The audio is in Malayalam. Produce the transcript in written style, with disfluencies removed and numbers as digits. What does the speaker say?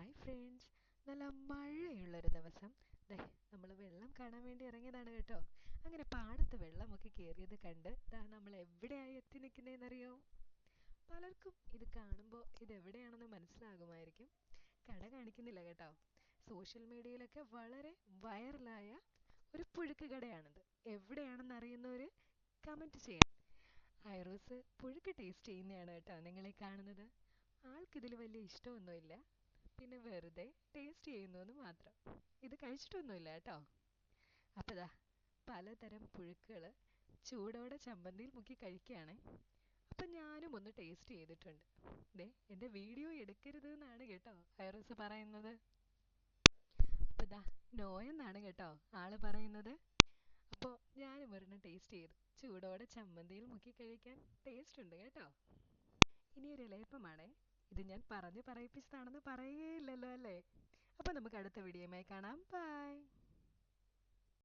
ഹായ് ഫ്രണ്ട്സ്, നല്ല മഴയുള്ളൊരു ദിവസം ദേ നമ്മൾ വെള്ളം കാണാൻ വേണ്ടി ഇറങ്ങിയതാണ് കേട്ടോ. അങ്ങനെ പാടത്ത് വെള്ളമൊക്കെ കയറിയത് കണ്ട് നമ്മൾ എവിടെയായി എത്തി നിൽക്കുന്നതെന്നറിയോ? പലർക്കും ഇത് കാണുമ്പോൾ ഇതെവിടെയാണെന്ന് മനസ്സിലാകുമായിരിക്കും. കട കാണിക്കുന്നില്ല കേട്ടോ. സോഷ്യൽ മീഡിയയിലൊക്കെ വളരെ വൈറലായ ഒരു പുഴുക്ക് കടയാണിത്. എവിടെയാണെന്ന് അറിയുന്നവർ കമൻറ്റ് ചെയ്യാം. ഐറോസ് പുഴുക്ക് ടേസ്റ്റ് ചെയ്യുന്നതാണ് കേട്ടോ നിങ്ങളെ കാണുന്നത്. ആൾക്കിതിൽ വലിയ ഇഷ്ടമൊന്നുമില്ല, പിന്നെ വെറുതെ ടേസ്റ്റ് ചെയ്യുന്നു എന്ന് മാത്രം. ഇത് കഴിച്ചിട്ടൊന്നുമില്ല കേട്ടോ. അപ്പോൾ ദാ പലതരം പുഴുക്കുകൾ ചൂടോടെ ചമ്മന്തിയിൽ മുക്കി കഴിക്കുകയാണേ. അപ്പം ഞാനും ഒന്ന് ടേസ്റ്റ് ചെയ്തിട്ടുണ്ട്. ദേ എൻ്റെ വീഡിയോ എടുക്കരുത് എന്നാണ് കേട്ടോ ഐറോസ് പറയുന്നത്. അപ്പോൾ ദാ നോയെന്നാണ് കേട്ടോ ആള് പറയുന്നത്. അപ്പോൾ ഞാനും ഒരെണ്ണം ടേസ്റ്റ് ചെയ്തു. ചൂടോടെ ചമ്മന്തിയിൽ മുക്കി കഴിക്കാൻ ടേസ്റ്റ് ഉണ്ട് കേട്ടോ. ഇനി ഒരു ഇലയപ്പമാണേ. ഇത് ഞാൻ പറഞ്ഞ് പറയിപ്പിച്ചതാണെന്ന് പറയുകയില്ലല്ലോ അല്ലേ? അപ്പോൾ നമുക്ക് അടുത്ത വീഡിയോയുമായി കാണാം. ബൈ.